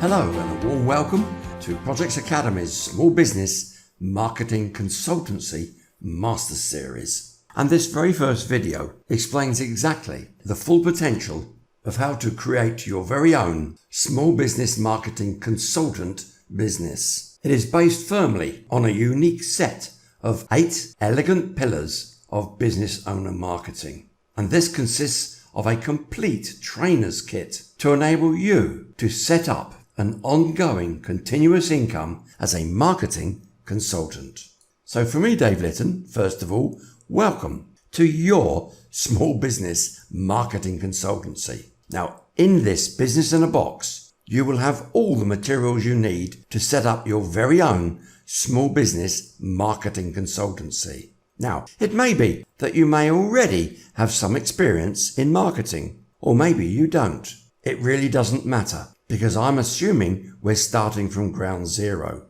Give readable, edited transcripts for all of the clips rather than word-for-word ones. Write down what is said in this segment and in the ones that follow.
Hello and a warm welcome to Projects Academy's Small Business Marketing Consultancy Master Series. And this very first video explains exactly the full potential of how to create your very own small business marketing consultant business. It is based firmly on a unique set of 8 elegant pillars of business owner marketing. And this consists of a complete trainer's kit to enable you to set up an ongoing continuous income as a marketing consultant. So for me, Dave Litton, first of all, welcome to your small business marketing consultancy. Now, in this business in a box, you will have all the materials you need to set up your very own small business marketing consultancy. Now, it may be that you may already have some experience in marketing, or maybe you don't. It really doesn't matter, because I'm assuming we're starting from ground zero.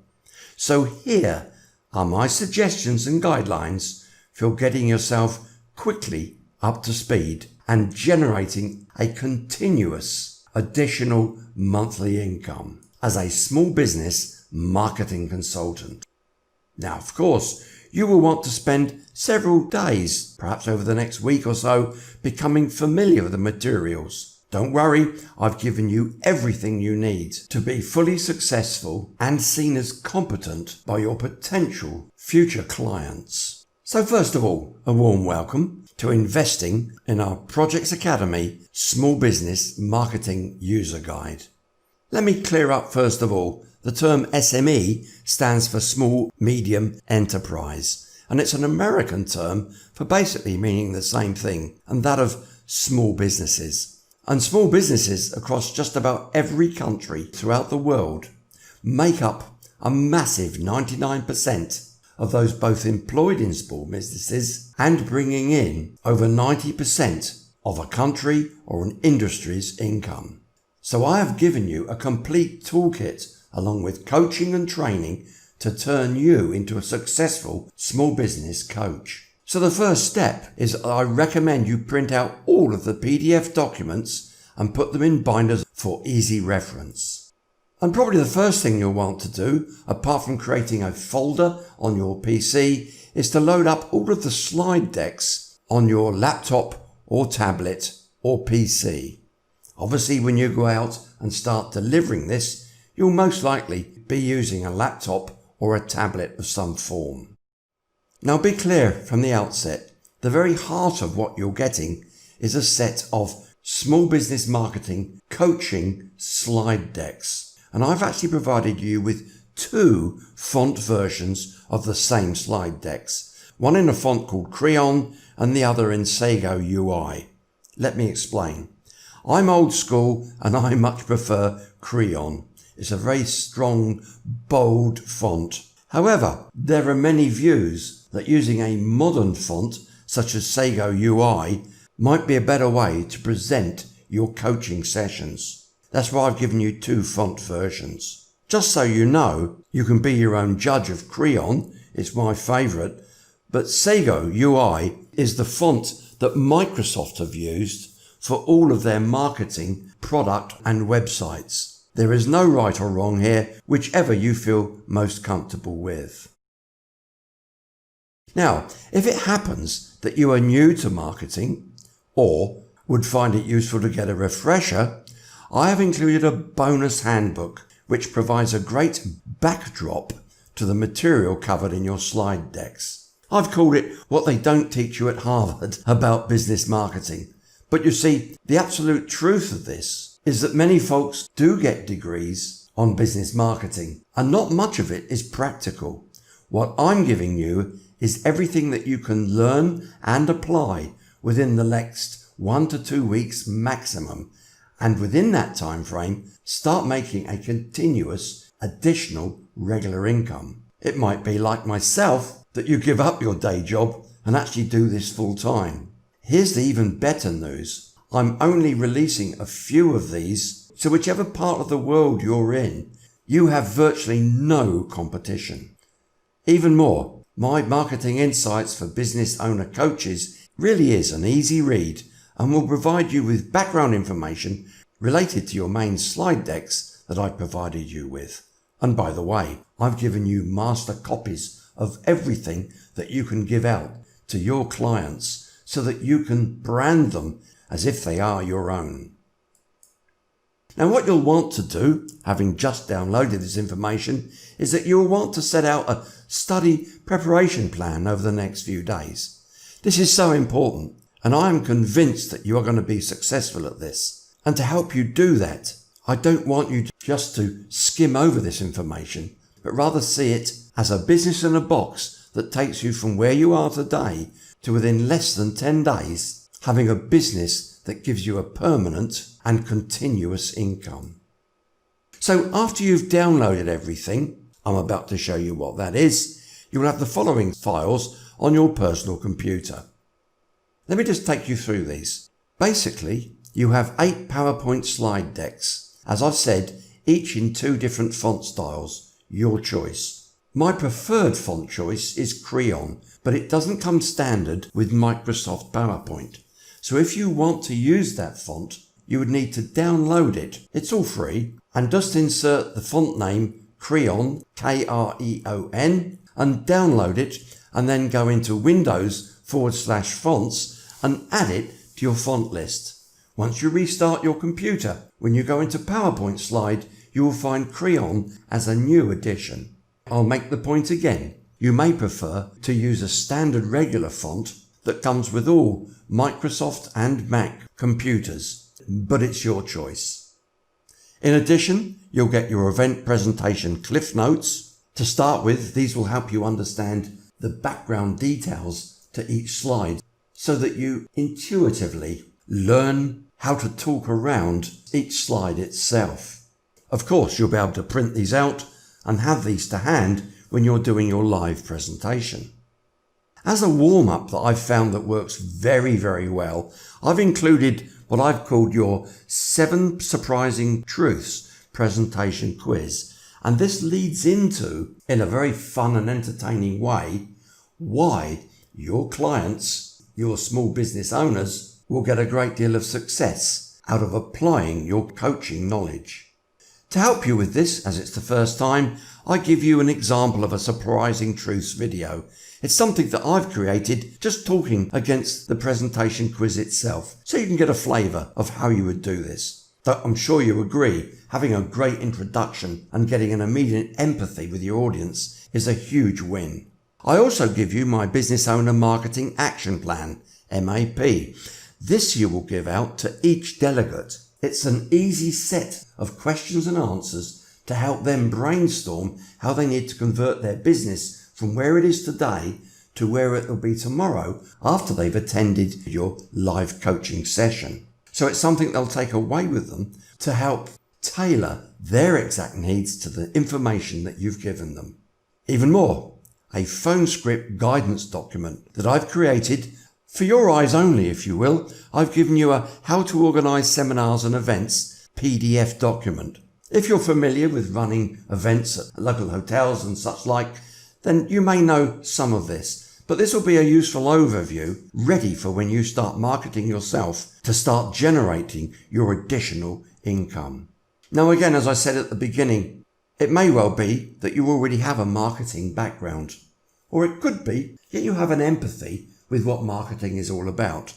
So here are my suggestions and guidelines for getting yourself quickly up to speed and generating a continuous additional monthly income as a small business marketing consultant. Now, of course, you will want to spend several days, perhaps over the next week or so, becoming familiar with the materials. Don't worry, I've given you everything you need to be fully successful and seen as competent by your potential future clients. So first of all, a warm welcome to investing in our Projects Academy Small Business Marketing User Guide. Let me clear up first of all, the term SME stands for Small Medium Enterprise, and it's an American term for basically meaning the same thing, and that of small businesses. And small businesses across just about every country throughout the world make up a massive 99% of those both employed in small businesses and bringing in over 90% of a country or an industry's income. So I have given you a complete toolkit along with coaching and training to turn you into a successful small business coach. So the first step is I recommend you print out all of the PDF documents and put them in binders for easy reference. And probably the first thing you'll want to do, apart from creating a folder on your PC, is to load up all of the slide decks on your laptop or tablet or PC. Obviously, when you go out and start delivering this, you'll most likely be using a laptop or a tablet of some form. Now be clear from the outset, the very heart of what you're getting is a set of small business marketing coaching slide decks. And I've actually provided you with 2 font versions of the same slide decks, one in a font called Crayon and the other in Sago UI. Let me explain. I'm old school and I much prefer Crayon. It's a very strong, bold font. However, there are many views that using a modern font such as Sago UI might be a better way to present your coaching sessions. That's why I've given you 2 font versions. Just so you know, you can be your own judge of Crayon, it's my favourite, but Sago UI is the font that Microsoft have used for all of their marketing, product and websites. There is no right or wrong here, whichever you feel most comfortable with. Now, if it happens that you are new to marketing or would find it useful to get a refresher, I have included a bonus handbook which provides a great backdrop to the material covered in your slide decks. I've called it what they don't teach you at Harvard about business marketing. But you see, the absolute truth of this is that many folks do get degrees on business marketing and not much of it is practical. What I'm giving you is everything that you can learn and apply within the next 1 to 2 weeks maximum. And within that time frame, start making a continuous additional regular income. It might be like myself that you give up your day job and actually do this full time. Here's the even better news. I'm only releasing a few of these, so whichever part of the world you're in, you have virtually no competition. Even more, my Marketing Insights for Business Owner Coaches really is an easy read and will provide you with background information related to your main slide decks that I've provided you with. And by the way, I've given you master copies of everything that you can give out to your clients so that you can brand them as if they are your own. Now what you'll want to do, having just downloaded this information, is that you'll want to set out a study preparation plan over the next few days. This is so important, and I am convinced that you are going to be successful at this. And to help you do that, I don't want you just to skim over this information, but rather see it as a business in a box that takes you from where you are today to within less than 10 days, having a business that gives you a permanent and continuous income. So after you've downloaded everything, I'm about to show you what that is, you'll have the following files on your personal computer. Let me just take you through these. Basically, you have 8 PowerPoint slide decks. As I've said, each in 2 different font styles, your choice. My preferred font choice is Crayon, but it doesn't come standard with Microsoft PowerPoint. So if you want to use that font, you would need to download it. It's all free, and just insert the font name Crayon, K-R-E-O-N, and download it, and then go into Windows/fonts and add it to your font list. Once you restart your computer, when you go into PowerPoint slide, you will find Crayon as a new addition. I'll make the point again. You may prefer to use a standard regular font that comes with all Microsoft and Mac computers, but it's your choice. In addition, you'll get your event presentation cliff notes. To start with, these will help you understand the background details to each slide so that you intuitively learn how to talk around each slide itself. Of course, you'll be able to print these out and have these to hand when you're doing your live presentation. As a warm-up that I've found that works very, very well, I've included what I've called your 7 Surprising Truths presentation quiz. And this leads into, in a very fun and entertaining way, why your clients, your small business owners, will get a great deal of success out of applying your coaching knowledge. To help you with this, as it's the first time, I give you an example of a surprising truths video. It's something that I've created just talking against the presentation quiz itself, so you can get a flavour of how you would do this. Though I'm sure you agree, having a great introduction and getting an immediate empathy with your audience is a huge win. I also give you my Business Owner Marketing Action Plan, MAP. This you will give out to each delegate. It's an easy set of questions and answers to help them brainstorm how they need to convert their business from where it is today to where it will be tomorrow after they've attended your live coaching session. So it's something they'll take away with them to help tailor their exact needs to the information that you've given them. Even more, a phone script guidance document that I've created for your eyes only, if you will. I've given you a How to Organise Seminars and Events PDF document. If you're familiar with running events at local hotels and such like, then you may know some of this. But this will be a useful overview, ready for when you start marketing yourself to start generating your additional income. Now again, as I said at the beginning, it may well be that you already have a marketing background, or it could be that you have an empathy with what marketing is all about.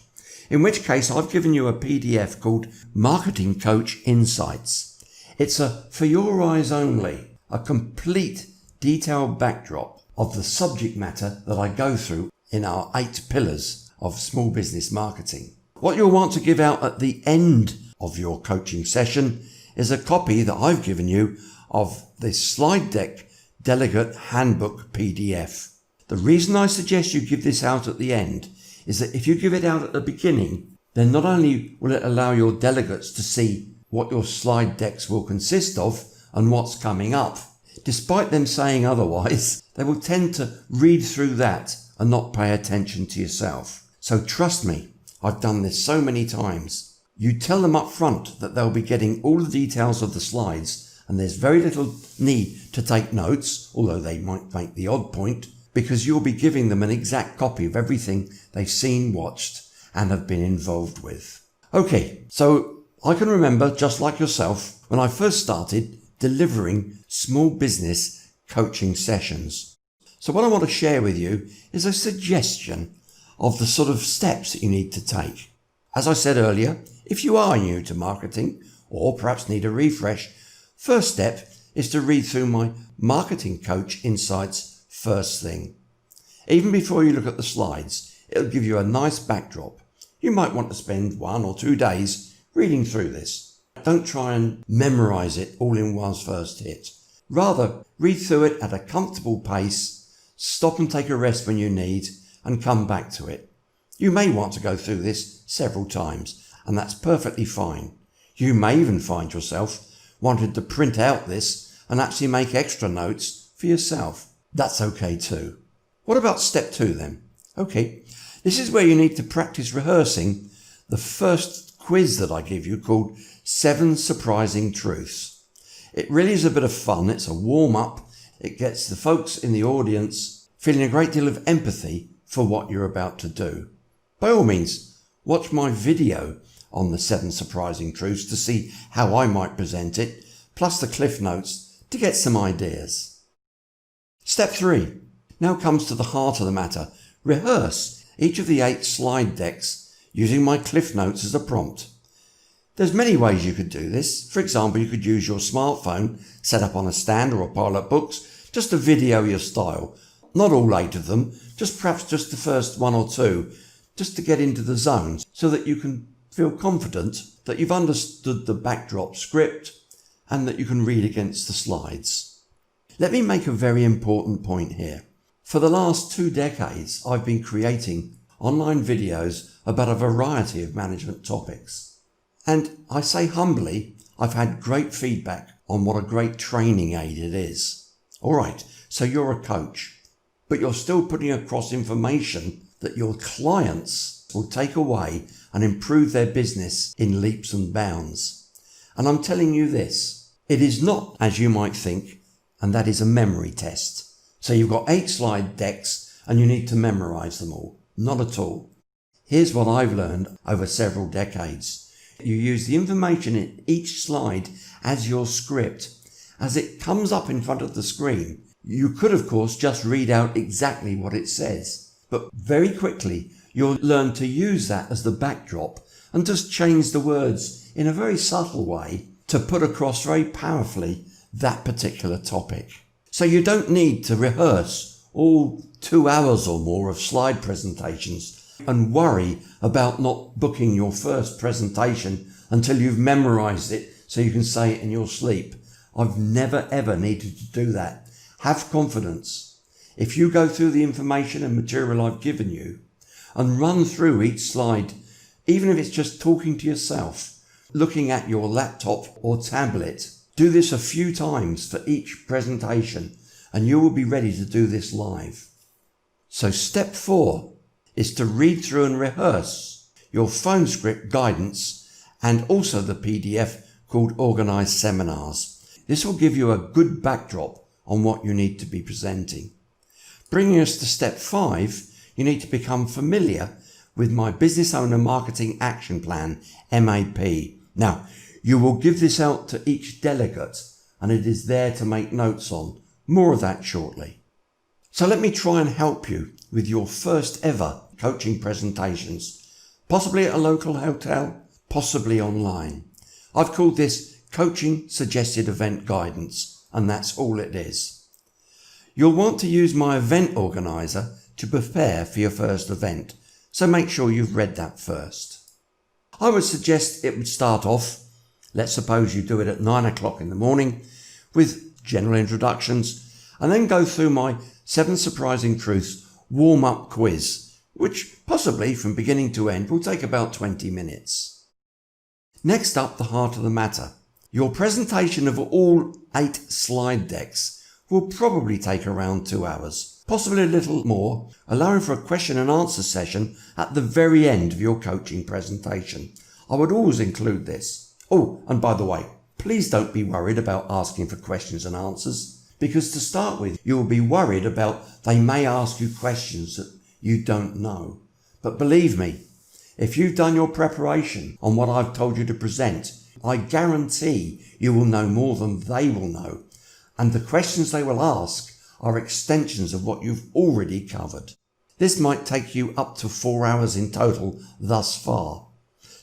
In which case, I've given you a PDF called Marketing Coach Insights. It's a for your eyes only, a complete detailed backdrop of the subject matter that I go through in our 8 pillars of small business marketing. What you'll want to give out at the end of your coaching session is a copy that I've given you of the slide deck delegate handbook PDF. The reason I suggest you give this out at the end is that if you give it out at the beginning, then not only will it allow your delegates to see what your slide decks will consist of and what's coming up, despite them saying otherwise, they will tend to read through that and not pay attention to yourself. So trust me, I've done this so many times. You tell them up front that they'll be getting all the details of the slides, and there's very little need to take notes, although they might make the odd point, because you'll be giving them an exact copy of everything they've seen, watched, and have been involved with. Okay, so I can remember, just like yourself, when I first started, delivering small business coaching sessions. So what I want to share with you is a suggestion of the sort of steps that you need to take. As I said earlier, if you are new to marketing or perhaps need a refresh, first step is to read through my Marketing Coach Insights first thing. Even before you look at the slides, it'll give you a nice backdrop. You might want to spend 1 or 2 days reading through this. Don't try and memorize it all in one's first hit. Rather, read through it at a comfortable pace, stop and take a rest when you need, and come back to it. You may want to go through this several times, and that's perfectly fine. You may even find yourself wanting to print out this and actually make extra notes for yourself. That's okay too. What about step 2 then? Okay, this is where you need to practice rehearsing the first quiz that I give you called 7 Surprising Truths. It really is a bit of fun. It's a warm-up. It gets the folks in the audience feeling a great deal of empathy for what you're about to do. By all means, watch my video on the 7 Surprising Truths to see how I might present it, plus the cliff notes to get some ideas. Step 3 now comes to the heart of the matter. Rehearse each of the 8 slide decks using my cliff notes as a prompt. There's many ways you could do this. For example, you could use your smartphone set up on a stand or a pile of books just to video your style. Not all 8 of them, perhaps just the first 1 or 2, just to get into the zone so that you can feel confident that you've understood the backdrop script and that you can read against the slides. Let me make a very important point here. For the last 2 decades, I've been creating online videos about a variety of management topics. And I say humbly, I've had great feedback on what a great training aid it is. All right, so you're a coach, but you're still putting across information that your clients will take away and improve their business in leaps and bounds. And I'm telling you this, it is not as you might think, and that is a memory test. So you've got 8 slide decks and you need to memorize them all. Not at all. Here's what I've learned over several decades. You use the information in each slide as your script. As it comes up in front of the screen, you could of course just read out exactly what it says. But very quickly, you'll learn to use that as the backdrop and just change the words in a very subtle way to put across very powerfully that particular topic. So you don't need to rehearse all 2 hours or more of slide presentations and worry about not booking your first presentation until you've memorized it so you can say it in your sleep. I've never ever needed to do that. Have confidence. If you go through the information and material I've given you and run through each slide, even if it's just talking to yourself, looking at your laptop or tablet, do this a few times for each presentation and you will be ready to do this live. So step 4 is to read through and rehearse your phone script guidance and also the PDF called Organized Seminars. This will give you a good backdrop on what you need to be presenting. Bringing us to step 5, you need to become familiar with my Business Owner Marketing Action Plan, MAP. Now, you will give this out to each delegate and it is there to make notes on. More of that shortly. So let me try and help you with your first ever coaching presentations, possibly at a local hotel, possibly online. I've called this Coaching Suggested Event Guidance, and that's all it is. You'll want to use my event organizer to prepare for your first event, so make sure you've read that first. I would suggest it would start off, let's suppose you do it at 9 o'clock in the morning, with general introductions, and then go through my 7 Surprising Truths warm-up quiz, which possibly from beginning to end will take about 20 minutes. Next up, the heart of the matter. Your presentation of all 8 slide decks will probably take around 2 hours, possibly a little more, allowing for a question and answer session at the very end of your coaching presentation. I would always include this. Oh, and by the way, please don't be worried about asking for questions and answers, because to start with, you will be worried about they may ask you questions that you don't know. But believe me, if you've done your preparation on what I've told you to present, I guarantee you will know more than they will know, and the questions they will ask are extensions of what you've already covered. This might take you up to 4 hours in total thus far.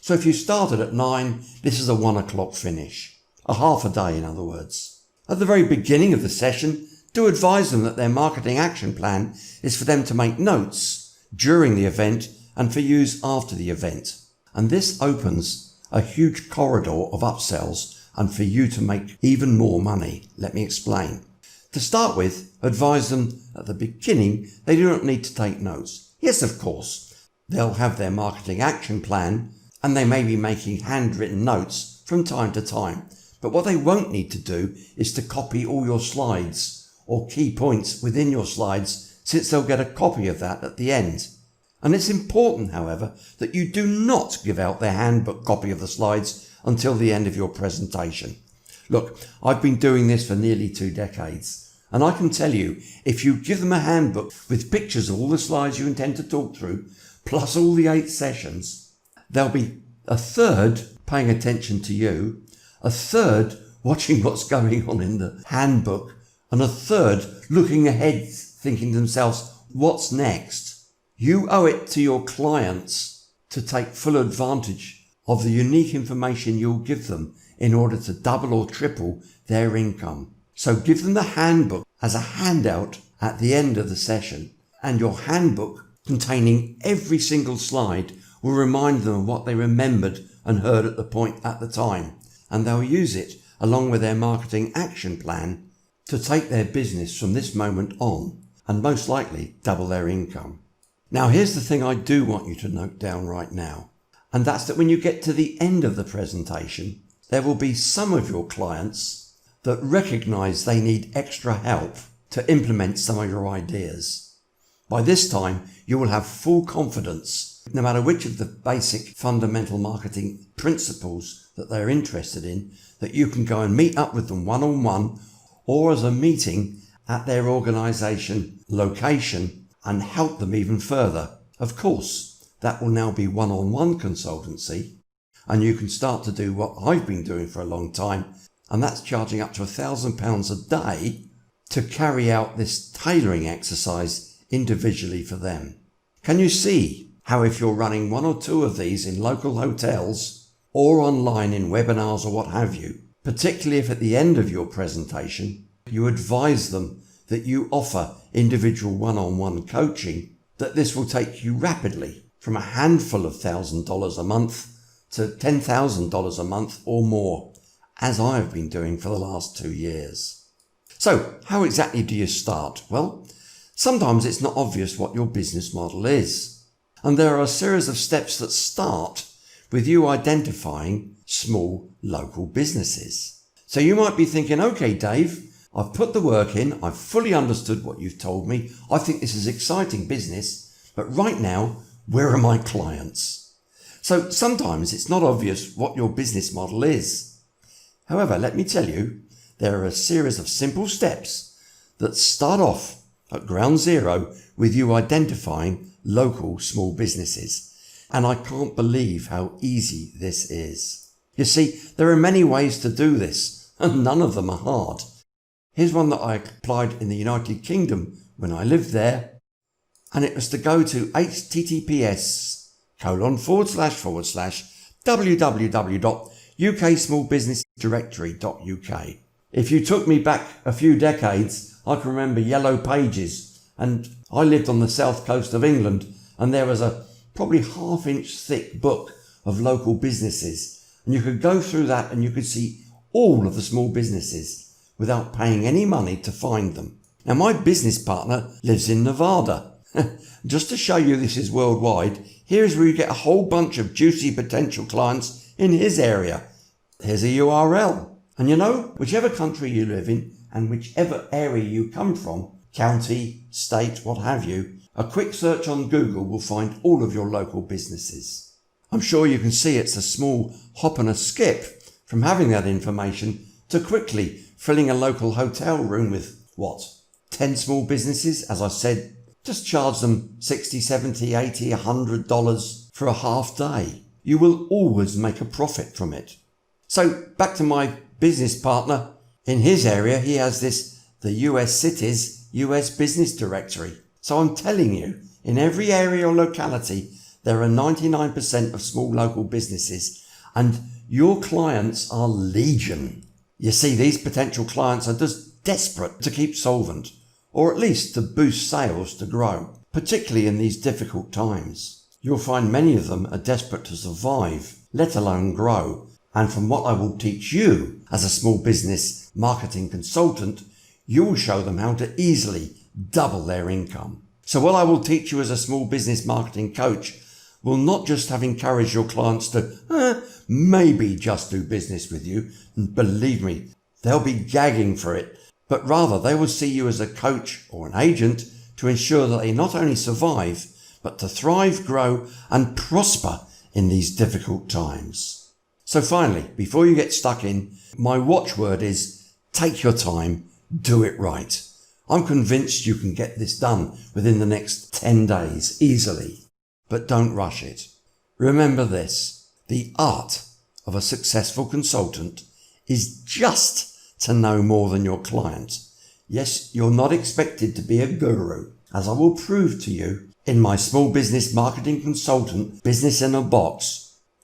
So if you started at 9, this is a 1 o'clock finish. A half a day, in other words. At the very beginning of the session, do advise them that their marketing action plan is for them to make notes during the event and for use after the event. And this opens a huge corridor of upsells and for you to make even more money. Let me explain. To start with, advise them at the beginning they do not need to take notes. Yes, of course, they'll have their marketing action plan and they may be making handwritten notes from time to time. But what they won't need to do is to copy all your slides or key points within your slides, since they'll get a copy of that at the end. And it's important, however, that you do not give out their handbook copy of the slides until the end of your presentation. Look, I've been doing this for nearly 2 decades, and I can tell you, if you give them a handbook with pictures of all the slides you intend to talk through, plus all the 8 sessions, there'll be a third paying attention to you, a third watching what's going on in the handbook, and a third looking ahead thinking to themselves, what's next? You owe it to your clients to take full advantage of the unique information you'll give them in order to double or triple their income. So give them the handbook as a handout at the end of the session, and your handbook containing every single slide will remind them of what they remembered and heard at the time, and they'll use it along with their marketing action plan to take their business from this moment on and most likely double their income. Now here's the thing I do want you to note down right now, and that's that when you get to the end of the presentation, there will be some of your clients that recognize they need extra help to implement some of your ideas. By this time, you will have full confidence, no matter which of the basic fundamental marketing principles that they're interested in, that you can go and meet up with them one-on-one or as a meeting at their organization location and help them even further. Of course, that will now be one-on-one consultancy, and you can start to do what I've been doing for a long time, and that's charging up to £1,000 a day to carry out this tailoring exercise individually for them. Can you see how if you're running 1 or 2 of these in local hotels or online in webinars or what have you, particularly if at the end of your presentation you advise them that you offer individual one-on-one coaching, that this will take you rapidly from a handful of $1,000 a month to $10,000 a month or more, as I have been doing for the last 2 years. So how exactly do you start? Well, sometimes it's not obvious what your business model is, and there are a series of steps that start with you identifying small local businesses. So you might be thinking, okay, Dave, I've put the work in, I've fully understood what you've told me, I think this is exciting business, but right now, where are my clients? So sometimes it's not obvious what your business model is. However, let me tell you, there are a series of simple steps that start off at ground zero with you identifying local small businesses. And I can't believe how easy this is. You see, there are many ways to do this, and none of them are hard. Here's one that I applied in the United Kingdom when I lived there, and it was to go to https://www.uksmallbusinessdirectory.uk. If you took me back a few decades, I can remember yellow pages, and I lived on the south coast of England, and there was a probably half-inch thick book of local businesses, and you could go through that and you could see all of the small businesses without paying any money to find them. Now my business partner lives in Nevada. Just to show you this is worldwide, here's where you get a whole bunch of juicy potential clients in his area. Here's a URL. And you know, whichever country you live in and whichever area you come from, county, state, what have you, a quick search on Google will find all of your local businesses. I'm sure you can see it's a small hop and a skip from having that information to quickly filling a local hotel room with, 10 small businesses? As I said, just charge them $60, $70, $80, $100 for a half day. You will always make a profit from it. So back to my business partner. In his area, he has the US Cities, US Business Directory. So I'm telling you, in every area or locality, there are 99% of small local businesses, and your clients are legion. You see, these potential clients are just desperate to keep solvent, or at least to boost sales to grow, particularly in these difficult times. You'll find many of them are desperate to survive, let alone grow. And from what I will teach you as a small business marketing consultant, you will show them how to easily double their income. So what I will teach you as a small business marketing coach will not just have encouraged your clients to maybe just do business with you, and believe me, they'll be gagging for it, but rather they will see you as a coach or an agent to ensure that they not only survive, but to thrive, grow, and prosper in these difficult times. So finally, before you get stuck in, my watchword is take your time, do it right. I'm convinced you can get this done within the next 10 days easily, but don't rush it. Remember this, the art of a successful consultant is just to know more than your client. Yes, you're not expected to be a guru, as I will prove to you in my small business marketing consultant business in a box.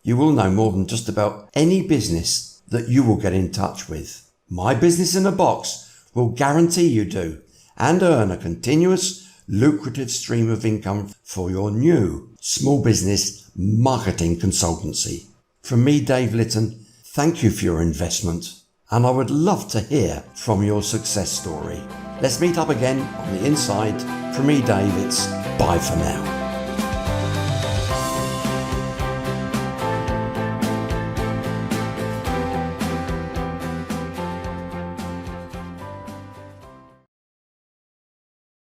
You will know more than just about any business that you will get in touch with. My business in a box will guarantee you do and earn a continuous, lucrative stream of income for your new small business marketing consultancy. From me, Dave Litton, thank you for your investment, and I would love to hear from your success story. Let's meet up again on the inside. From me, Dave, it's bye for now.